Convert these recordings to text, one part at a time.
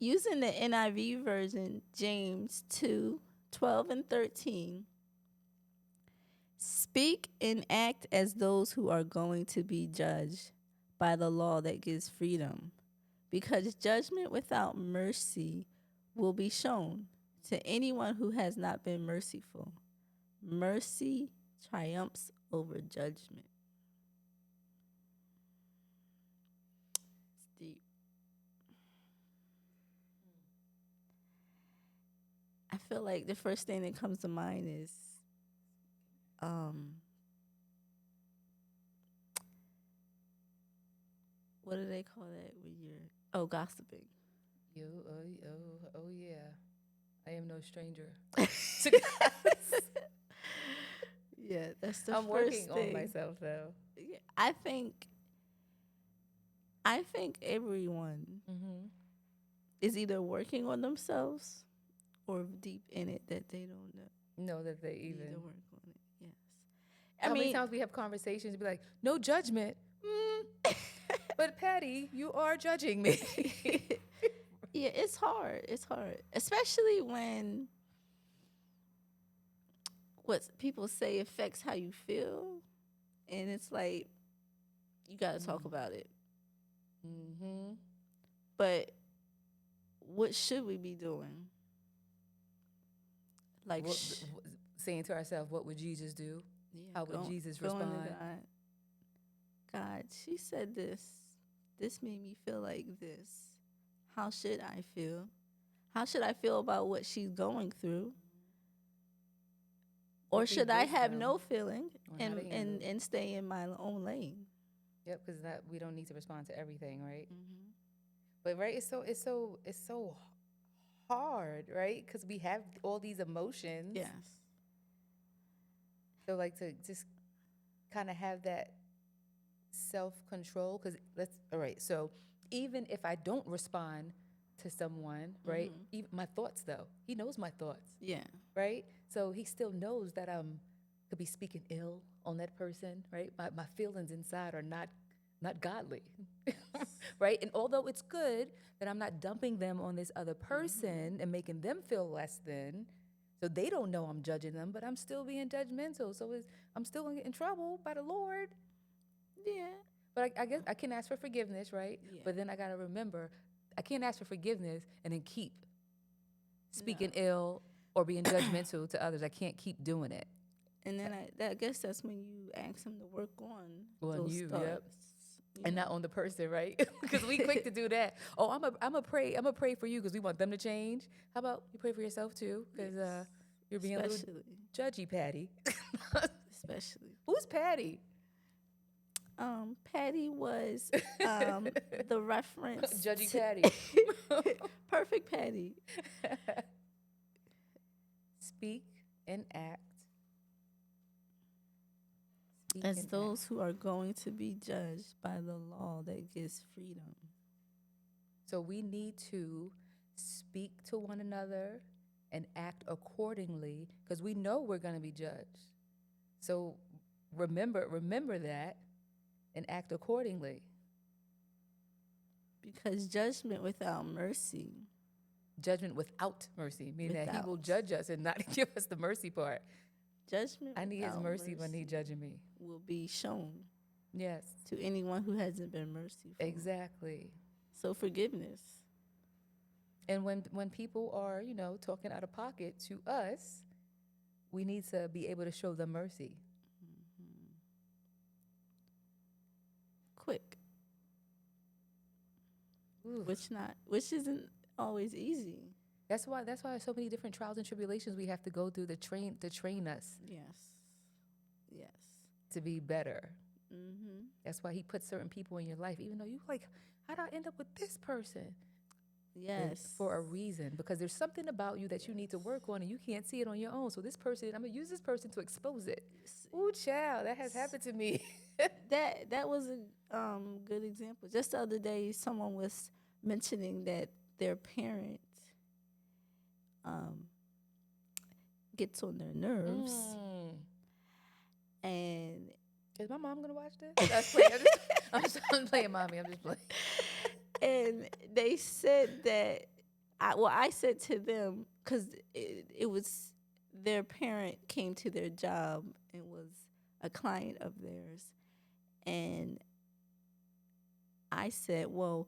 Using the NIV version, James 2:12 and 13. Speak and act as those who are going to be judged by the law that gives freedom, because judgment without mercy will be shown to anyone who has not been merciful. Mercy triumphs over judgment. It's deep. I feel like the first thing that comes to mind is what do they call that when you're gossiping? Oh yeah. I am no stranger to gossip. Yeah, that's the I'm first working thing. on myself though. Yeah, I think everyone is either working on themselves or deep in it that they don't Know that they need even. to work on it. Yes. How many times we have conversations and be like, no judgment. But Patty, you are judging me. Yeah, it's hard. It's hard, especially when what people say affects how you feel, and it's like you got to talk about it. But what should we be doing? Like saying to ourselves, what would Jesus do? yeah, How would Jesus going to respond? God, she said this. This made me feel like this. How should I feel? How should I feel about what she's going through? Or should I have no feeling and stay in my own lane? Yep, because that we don't need to respond to everything, right? But right, it's so hard, right? Because we have all these emotions. Yes. So like to just kind of have that self-control. Because all right. So even if I don't respond to someone, right? Even my thoughts, though, he knows my thoughts. Yeah. Right. So he still knows that could be speaking ill on that person, right? My feelings inside are not godly, right? And although it's good that I'm not dumping them on this other person and making them feel less than, so they don't know I'm judging them, but I'm still being judgmental. So I'm still gonna get in trouble by the Lord. Yeah. But I guess I can ask for forgiveness, right? Yeah. But then I gotta remember, I can't ask for forgiveness and then keep speaking ill or being judgmental to others. I can't keep doing it. And then I guess that's when you ask him to work on those you, thoughts. yep. And not on the person, right? Because we quick to do that. Oh, I'm a pray for you because we want them to change. How about you pray for yourself too? Because you're being a little judgy, Patty. Especially. Who's Patty? Patty was the reference. Judgy Patty. Perfect Patty. Speak and act. As those who are going to be judged by the law that gives freedom. So we need to speak to one another and act accordingly because we know we're going to be judged. So remember that and act accordingly. Because judgment without mercy. Judgment without mercy, meaning that he will judge us and not give us the mercy part. Judgment I need his mercy when he's judging me. Will be shown. Yes. To anyone who hasn't been merciful. Exactly. So forgiveness. And when people are, talking out of pocket to us, we need to be able to show them mercy. Quick. Ooh. Which isn't always easy. That's why there's so many different trials and tribulations we have to go through to train us. Yes. To be better. That's why he puts certain people in your life, even though you like, how'd I end up with this person? Yes. For a reason, because there's something about you that you need to work on and you can't see it on your own. So this person, I'm gonna use this person to expose it. Ooh, child, that has happened to me. that was a good example. Just the other day, someone was mentioning that their parent gets on their nerves. And is my mom gonna watch this? I'm playing mommy. I'm just playing. And they said that I said to them, because it was their parent came to their job and was a client of theirs, and I said, well,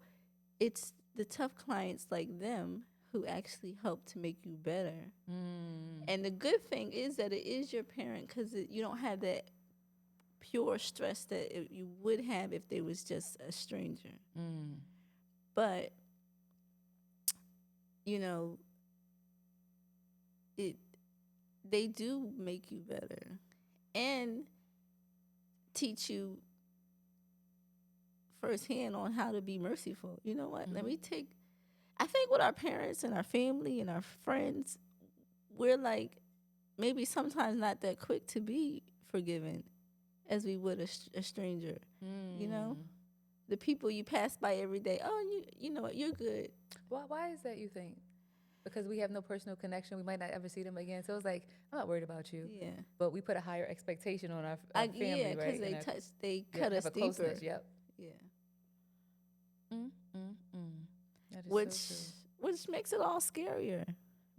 it's the tough clients like them who actually help to make you better. And the good thing is that it is your parent, because you don't have that pure stress that you would have if they was just a stranger. But you know, it they do make you better and teach you firsthand on how to be merciful. You know what? Let me take. I think with our parents and our family and our friends, we're like maybe sometimes not that quick to be forgiven as we would a stranger. You know, the people you pass by every day. Oh, you know what? You're good. Why is that, you think? Because we have no personal connection, we might not ever see them again. So it's like, I'm not worried about you. Yeah. But we put a higher expectation on our family, Yeah, because right? they Yeah, cut have us a deeper. closeness, yep. Yeah. That is Which so true. which makes it all scarier,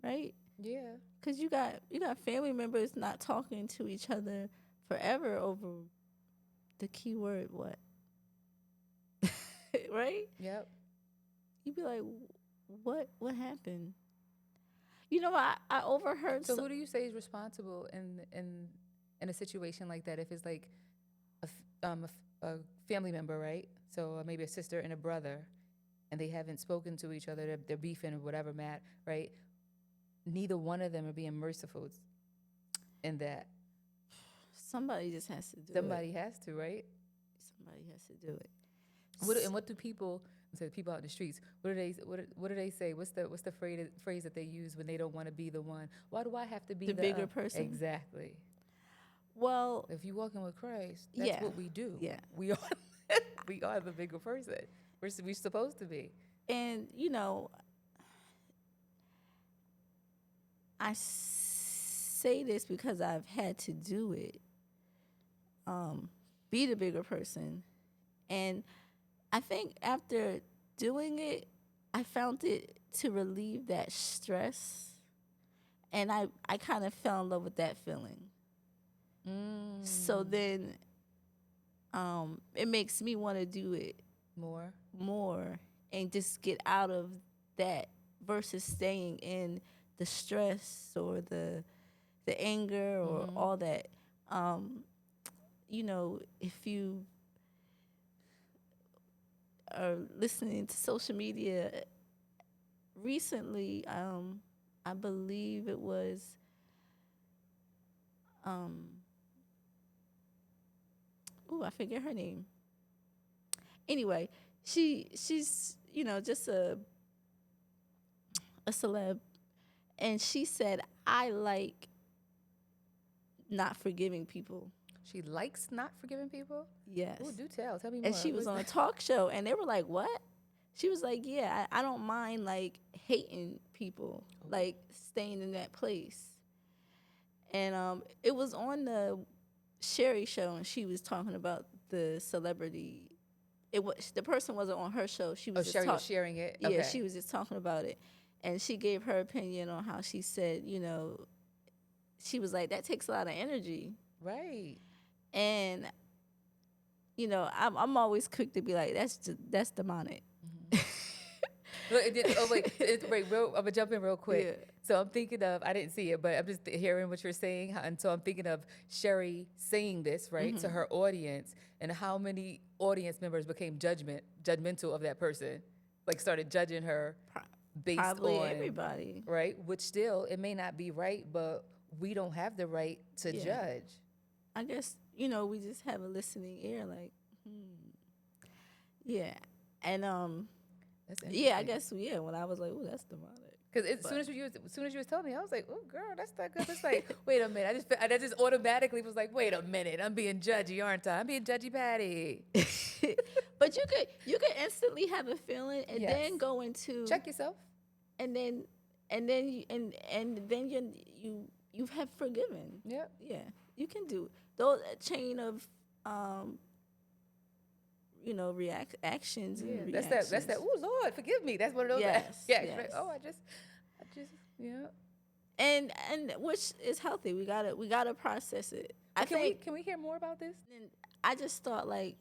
right? Yeah. Because you got family members not talking to each other forever over the key word what, right? Yep. You'd be like, what happened? You know, I overheard. So who do you say is responsible in a situation like that? If it's like a family member, right? So maybe a sister and a brother, and they haven't spoken to each other. They're beefing or whatever, Matt, right? Neither one of them are being merciful in that. Somebody just has to do it. Somebody has to, right? Somebody has to do it. What do people? So people out in the streets, what do they say? What's the phrase that they use when they don't want to be the one? Why do I have to be The bigger person? Exactly. Well, If you're walking with Christ, that's yeah, what we do. yeah. We are we are the bigger person. We're supposed to be. And you know, I say this because I've had to do it. Be the bigger person, and I think after doing it, I found it to relieve that stress, and I kind of fell in love with that feeling. So then, it makes me want to do it more and just get out of that versus staying in the stress or the anger or all that. You know, if you are listening to social media recently, I believe it was I forget her name. Anyway, she's just a celeb, and she said, I like not forgiving people. She likes not forgiving people? Yes. Oh, do tell. Tell me more. And she was on a talk show, and they were like, what? She was like, yeah, I don't mind, like, hating people, like, staying in that place. And it was on the Sherry show, and she was talking about the celebrity. The person wasn't on her show. She was Sherry was sharing it? Yeah, Okay. she was just talking about it. And she gave her opinion on how she said, she was like, that takes a lot of energy. Right. And, I'm always quick to be like, that's demonic. Look, wait, I'm gonna jump in real quick. Yeah. So I'm thinking of, I didn't see it, but I'm just hearing what you're saying. And so I'm thinking of Sherry saying this, right, to her audience, and how many audience members became judgmental of that person, like started judging her based Probably on everybody. right? Which still, it may not be right, but we don't have the right to judge. I guess, we just have a listening ear, like, yeah. And That's yeah, I interesting. guess when I was like, oh, that's demonic. Because as soon as you was telling me, I was like, "Oh, girl, that's not good." It's like, wait a minute. I just automatically was like, "Wait a minute, I'm being judgy, aren't I? I'm being judgy, Patty." But you could instantly have a feeling and Yes. then go into Check yourself. and then you have forgiven. Yep. Yeah, you can do those chain of react actions Yeah, and that's that. That's that. reactions. Oh Lord, forgive me. That's one of those. Yes, Yeah. yes. Oh, I just, yeah. And which is healthy. We gotta process it. I But think. can we hear more about this? And I just thought, like,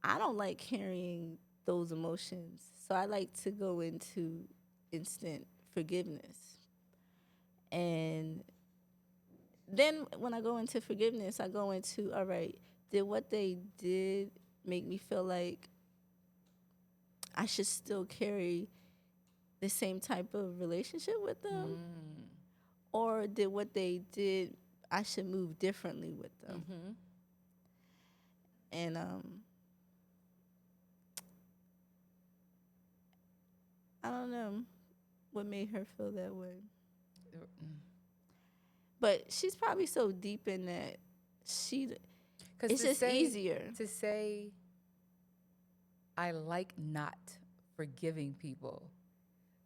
I don't like carrying those emotions, so I like to go into instant forgiveness. And then when I go into forgiveness, I go into, all right, did what they did make me feel like I should still carry the same type of relationship with them? Or did what they did, I should move differently with them? And I don't know what made her feel that way. But she's probably so deep in that Because it's just easier. to say, I like not forgiving people.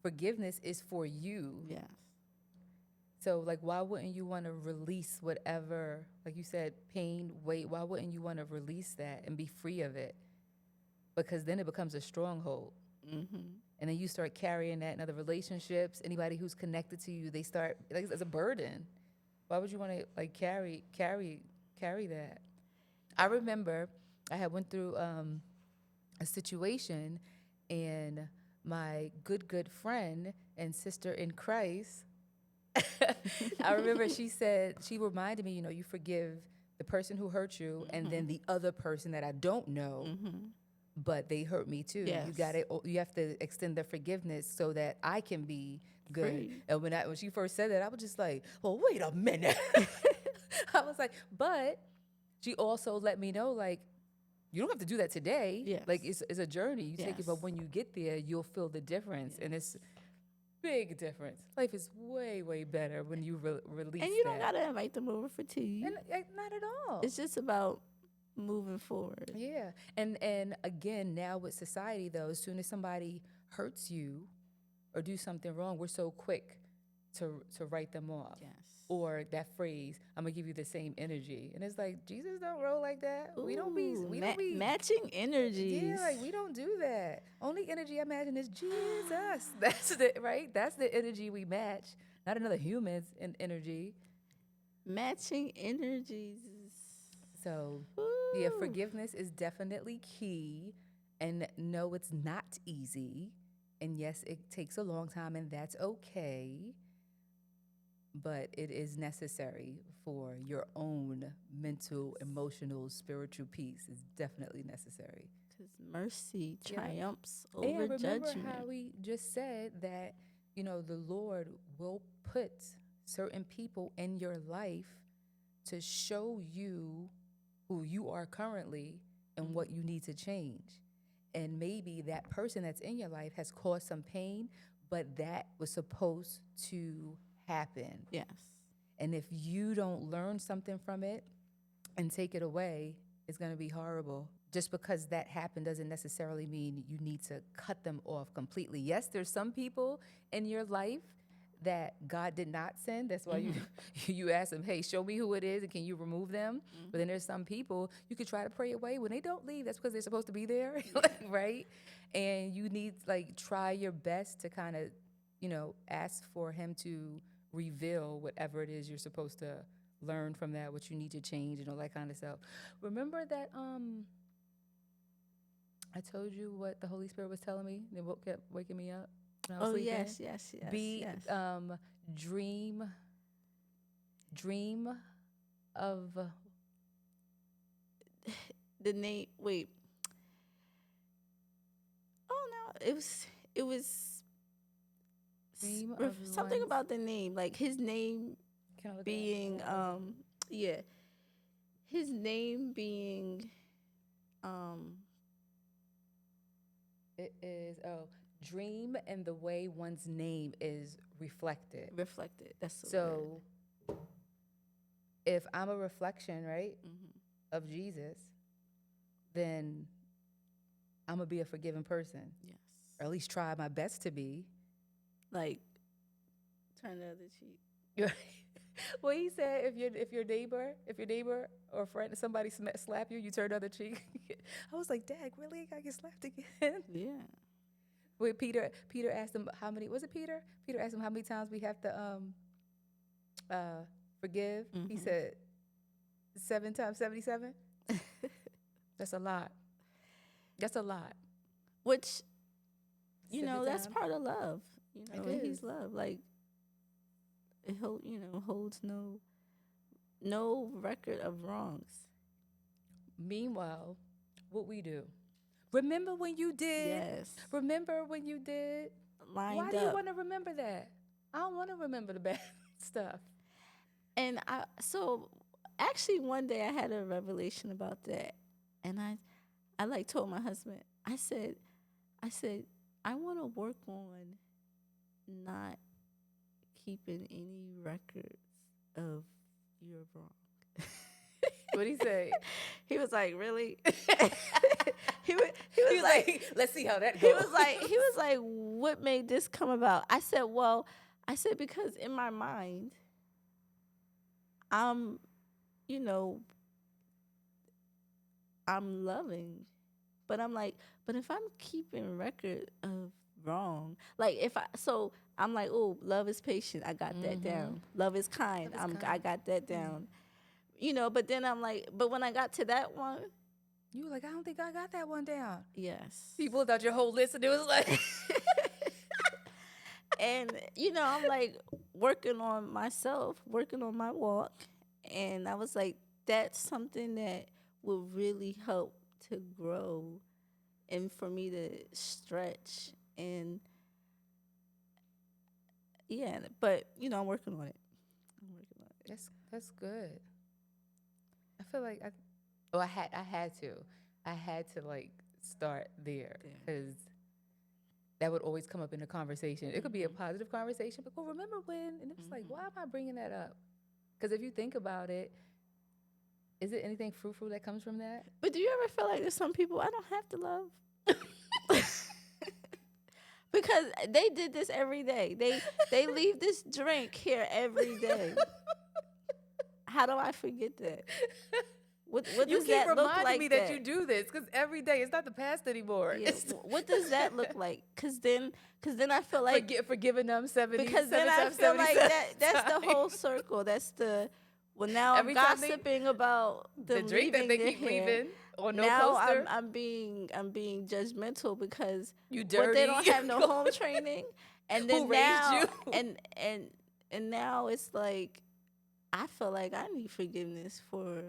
Forgiveness is for you. Yes. So, like, why wouldn't you want to release whatever, like you said, pain, weight? Why wouldn't you want to release that and be free of it? Because then it becomes a stronghold. And then you start carrying that in other relationships. Anybody who's connected to you, they start, like, it's a burden. Why would you want to, like, carry that? I remember I had went through a situation, and my good friend and sister in Christ, I remember she reminded me, you forgive the person who hurt you, and then the other person that I don't know, but they hurt me too. Yes. You have to extend the forgiveness so that I can be good. Free. And when she first said that, I was just like, well, wait a minute. I was like, but she also let me know, like, you don't have to do that today. Yes. Like, it's a journey. You take it, but Yes. when you get there, you'll feel the difference. And it's big difference. Life is way, way better when you release And you that. don't gotta invite them over for tea. And, not at all. It's just about moving forward. Yeah. And again, now with society, though, as soon as somebody hurts you or do something wrong, we're so quick to write them off. Yes. Or that phrase, I'm gonna give you the same energy. And it's like, Jesus don't roll like that. We don't Ooh, be matching energies. Yeah, like, we don't do that. Only energy I imagine is Jesus. That's the right. That's the energy we match, not another human's energy. Matching energies. So, Ooh. yeah, forgiveness is definitely key. And no, it's not easy. And yes, it takes a long time, and that's okay. But it is necessary for your own mental, emotional, spiritual peace. It's definitely necessary. Because mercy triumphs And over remember judgment. how we just said that, the Lord will put certain people in your life to show you who you are currently and what you need to change. And maybe that person that's in your life has caused some pain, but that was supposed to happen. Yes. And if you don't learn something from it and take it away, it's going to be horrible. Just because that happened doesn't necessarily mean you need to cut them off completely. Yes, there's some people in your life that God did not send. That's why you ask them, hey, show me who it is, and can you remove them? But then there's some people you could try to pray away when they don't leave. That's because they're supposed to be there, right? And you need, try your best to kind of, ask for him to reveal whatever it is you're supposed to learn from that, what you need to change, and all that kind of stuff. Remember that I told you what the Holy Spirit was telling me? They kept waking me up when I was sleeping. Yes. Dream of the name. Wait. Oh no, it was Dream of something one's- about the name, like his name Can I look it up? being his name being It is dream and the way one's name is reflected. reflected. That's the word. So if I'm a reflection, right, of Jesus, then I'm gonna be a forgiving person, Yes. or at least try my best to be. Like turn the other cheek. Well, he said if your neighbor or friend, somebody slap you, you turn the other cheek. I was like, Dad, really? I get slapped again? Yeah. Wait, Peter asked him how many. Was it Peter? Peter asked him how many times we have to forgive. He Mhm. said 7 times 77. That's a lot. That's a lot. Which, 7 that's times. part of love. It And is. he's love. Like it holds no record of wrongs. Meanwhile, what we do? Remember when you did? Yes. Remember when you did? Why Lined do you up. want to remember that? I don't want to remember the bad stuff. And so actually one day I had a revelation about that. And I like told my husband, I said, I want to work on not keeping any records of your wrong. What he say? He was like, really? he He was was like, like, let's see how that he goes. was like, what made this come about? I said, because in my mind, I'm, you know, I'm loving, but I'm like, but if I'm keeping record of wrong, like I'm like, oh, love is patient. I got that down. Love is kind. Love is I kind. got that down. But then I'm like, but when I got to that one, You were like, I don't think I got that one down. yes. He pulled out your whole list and it was like, And I'm like working on myself, working on my walk, and I was like, that's something that will really help to grow and for me to stretch. And yeah, but I'm working on it. I'm working on it. that's good. I feel like I had to like start there Yeah. because that would always come up in a conversation. It could be a positive conversation, but remember when? And it's like, why am I bringing that up? Because if you think about it, is it anything fruitful that comes from that? But do you ever feel like there's some people I don't have to love? Because they did this every day. They leave this drink here every day. How do I forget that? What You does keep that look reminding like? me that you do this because every day it's not the past anymore. Yeah. It's What does that look like? Cause then I feel like forgiving them 70. because then 7 I times feel like 77 that's the times. whole circle. That's the now Every I'm time they- gossiping about the them drink that leaving they their keep hair. leaving on no Now coaster. I'm being judgmental because You what they dirty. don't have no home training, and then Who raised now you? and now it's like I feel like I need forgiveness for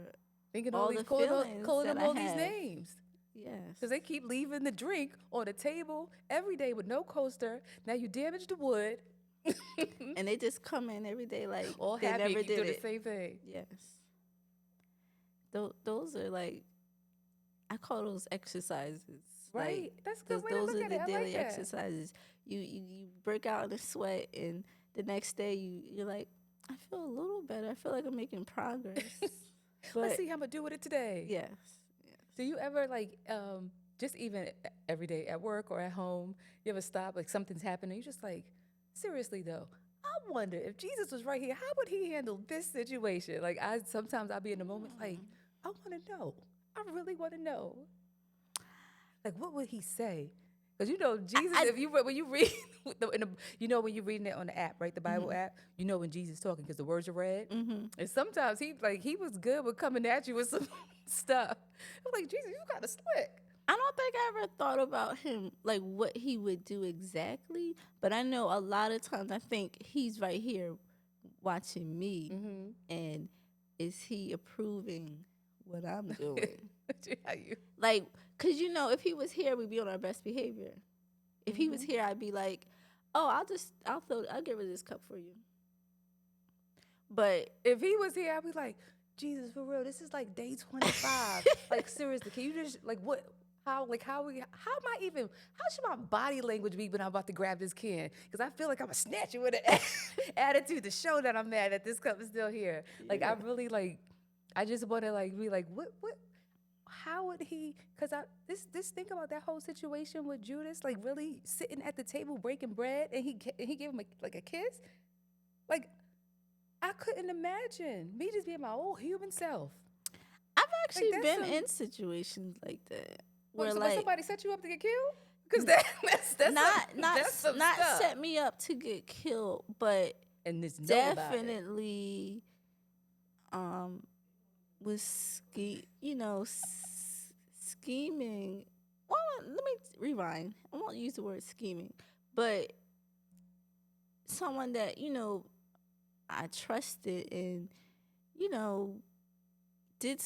Thinking all all these the calling feelings them that I all these have. names. Yes. Because they keep leaving the drink on the table every day with no coaster. Now you damage the wood. And they just come in every day like All they happy never and keep did doing it. the same thing. Yes. Those are like, I call those exercises. Right? Like, That's a good way to those look are at the it. I daily like that. exercises. You break out in a sweat, and the next day you're like, I feel a little better. I feel like I'm making progress. But Let's see how I'm going to do with it today. yes. Do you ever like just even every day at work or at home, you ever stop like something's happening? You just like, seriously though, I wonder if Jesus was right here, how would he handle this situation? Like sometimes I'll be in the moment like, I want to know. I really want to know. Like what would he say? Because Jesus, if you when you read when you're reading it on the app, right, the Bible app, when Jesus talking because the words are read, and sometimes he was good with coming at you with some stuff. I'm like, Jesus, you kind of slick. I don't think I ever thought about him, like what he would do exactly. But I know a lot of times I think he's right here watching me. And is he approving what I'm doing? How you? Like, because, if he was here, we'd be on our best behavior. If he was here, I'd be like, oh, I'll get rid of this cup for you. But if he was here, I'd be like, Jesus, for real, this is like day 25. Like, seriously, can you just, like, what? How should my body language be when I'm about to grab this can? Because I feel like I'm going to snatch it with an attitude to show that I'm mad that this cup is still here. Like, I really, like, I just want to, like, be like, what, how would he, because think about that whole situation with Judas, like, really sitting at the table breaking bread, and he gave him, a kiss? Like, I couldn't imagine me just being my old human self. I've actually that's been some- in situations like that Wait, where so like somebody set you up to get killed? Because that's that's some not stuff. set me up to get killed, but And just know about it. definitely was scheming. Well, let me rewind. I won't use the word scheming, but someone that I trusted and you know did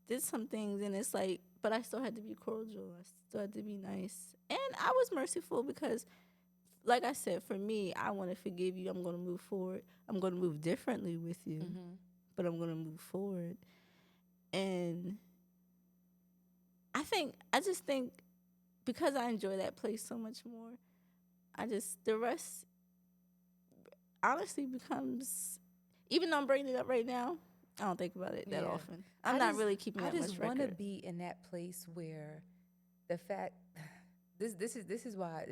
did some things, and it's like, but I still had to be cordial. I still had to be nice, and I was merciful because, like I said, for me, I want to forgive you. I'm going to move forward. I'm going to move differently with you, but I'm going to move forward. And I just think because I enjoy that place so much more, the rest honestly becomes, even though I'm bringing it up right now, I don't think about it that Yeah. often. I'm not really keeping I that just much want to record. be in that place where the fact this is why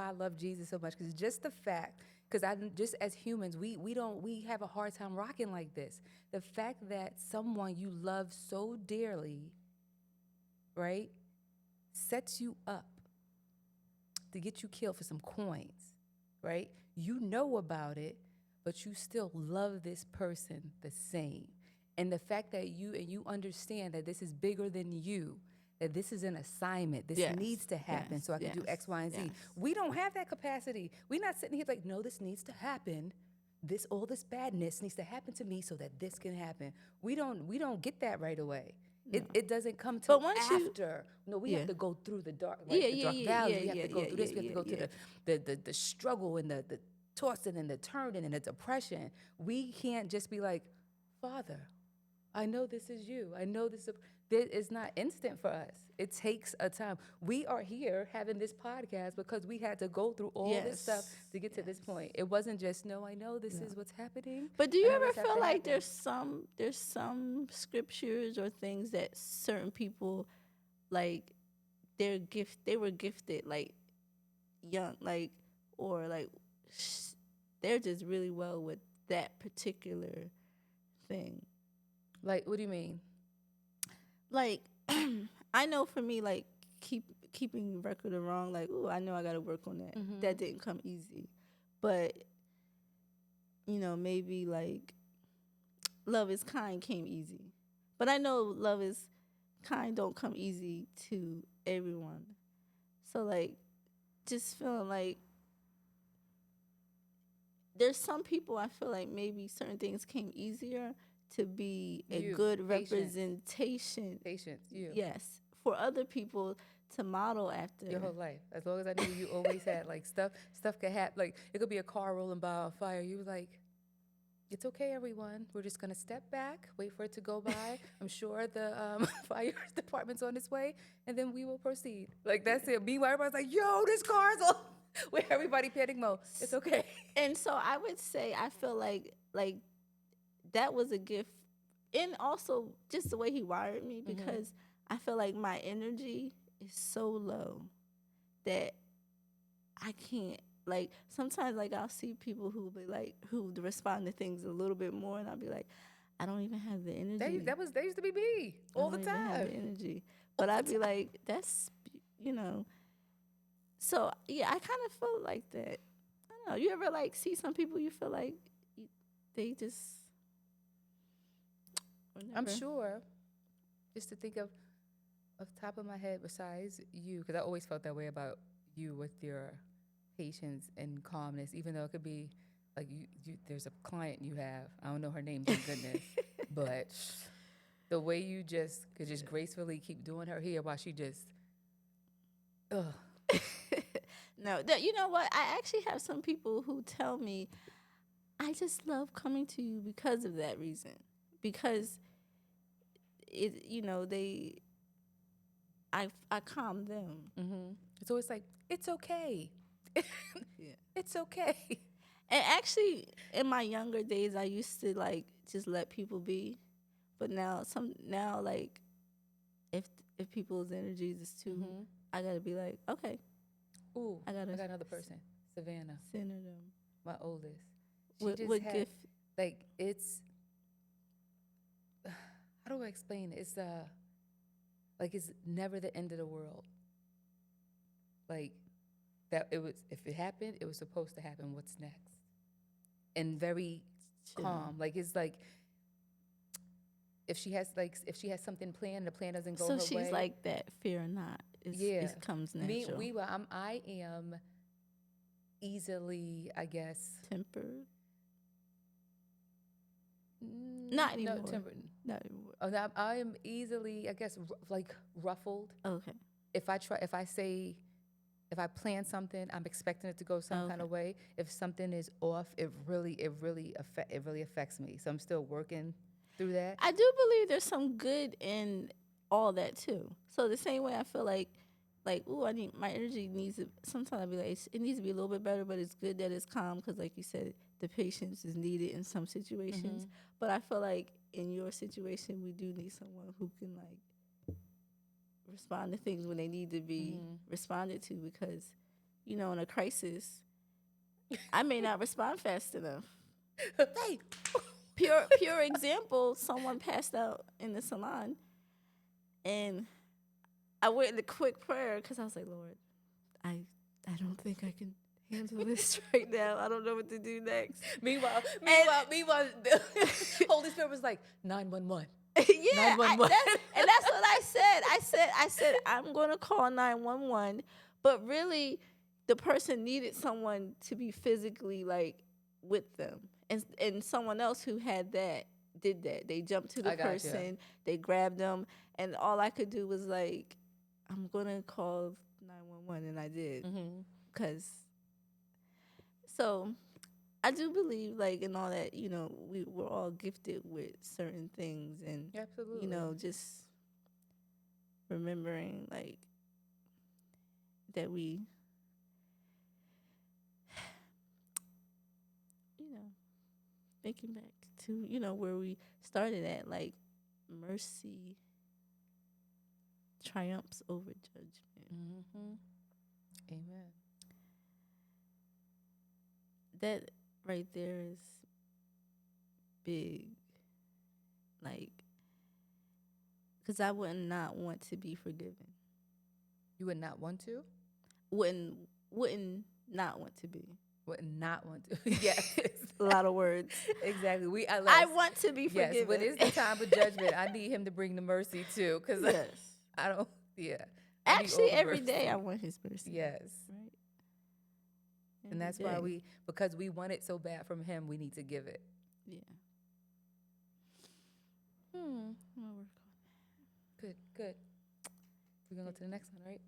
I love Jesus so much, because just the fact, because I just, as humans, we have a hard time rocking like this. The fact that someone you love so dearly, right, sets you up to get you killed for some coins, right? You know about it, but you still love this person the same. And the fact that you understand that this is bigger than you, that this is an assignment, this Yes, needs to happen yes, so I can do yes, X, Y, and Z. yes. We don't have that capacity. We're not sitting here like, no, this needs to happen. All this badness needs to happen to me so that this can happen. We don't get that right away. It doesn't come till But once you- after. No, we Yeah. have to go through the dark, Yeah, the dark yeah, valleys. yeah, We have yeah, to go yeah, through this. yeah, We have to go yeah, through the struggle and the tossing and the turning and the depression. We can't just be like, Father, I know this is you. I know this is not instant for us. It takes a time. We are here having this podcast because we had to go through all this stuff Yes, to get to this point. It wasn't just, no, I know this is what's happening. But do I you know ever this has feel to like happen. there's some scriptures or things that certain people, like, they were gifted like young, like, or like they're just really well with that particular thing. Like, what do you mean? Like I know for me, like, keeping record of wrong, like, ooh, I know I got to work on that. That didn't come easy. But maybe like love is kind came easy. But I know love is kind don't come easy to everyone. So like just feeling like there's some people I feel like maybe certain things came easier to be a good representation. Patience, you. Yes. For other people to model after. Your whole life. As long as I knew you always had like stuff could happen. Like it could be a car rolling by on fire. You were like, it's okay, everyone. We're just gonna step back, wait for it to go by. I'm sure the fire department's on its way, and then we will proceed. Like that's it. Meanwhile, everybody's like, "Yo, this car's on." Where everybody panic mode. It's okay. And so I would say I feel like that was a gift, and also just the way he wired me, because I feel like my energy is so low that I can't, like, sometimes like I'll see people who be like who respond to things a little bit more, and I'll be like, I don't even have the energy. They used to be me all the I don't even have time. the energy. But I'd be like, that's So yeah, I kind of feel like that. I don't know. You ever like see some people you feel like they just I'm whatever. sure. Just to think of the top of my head, besides you, because I always felt that way about you with your patience and calmness, even though it could be like you there's a client you have. I don't know her name, thank goodness, but the way you just could just gracefully keep doing her hair while she just, ugh. No, you know what? I actually have some people who tell me I just love coming to you because of that reason. Because I calm them. It's always like, it's okay. Yeah. It's okay. And actually, in my younger days, I used to like just let people be, but now like if people's energies is too, I gotta be like, okay, Ooh, I I gotta got another person, Savannah, center them. my oldest. She What just what had gift? like it's how do I explain it? It's like it's never the end of the world. Like that it was if it happened, it was supposed to happen. What's next? And very Chill. calm. Like it's like if she has something planned, the plan doesn't go So her she's way. like that. Fear not. It comes natural. I am easily, I guess. Tempered. Not anymore. No, tempered. Not anymore. Oh, I am easily, I guess, like ruffled. Okay. If I plan something, I'm expecting it to go some kind of way. If something is off, it really affects me. So I'm still working through that. I do believe there's some good in all that too. So the same way I feel like, ooh, my energy needs to. Sometimes I be like, it needs to be a little bit better, but it's good that it's calm because, like you said, the patience is needed in some situations. But I feel like in your situation, we do need someone who can like respond to things when they need to be responded to because, in a crisis, I may not respond fast enough. Hey. Pure example, someone passed out in the salon and I went in a quick prayer because I was like, Lord, I don't think I can handle this right now. I don't know what to do next. Meanwhile, the Holy Spirit was like 911. Yeah, 911. and that's what I said. I said I'm gonna call 911, but really, the person needed someone to be physically like with them, and someone else who had that did that. They jumped to the person, they grabbed them, and all I could do was like, I'm gonna call 911, and I did because. So, I do believe, like, in all that, we're all gifted with certain things, and absolutely, just remembering, like, that we, thinking back to, where we started at, like, mercy triumphs over judgment. Amen. That right there is big. Like, because I would not want to be forgiven. You would not want to? Wouldn't not want to be. Would not want to. Yes. A lot of words. Exactly. I want to be forgiven. Yes, but it's the time of judgment. I need him to bring the mercy too. Because I don't, Actually, every day I want his mercy. Yes. Right. And that's why because we want it so bad from him, we need to give it. Yeah. I'll work on that. Good. We're going to go to the next one, right?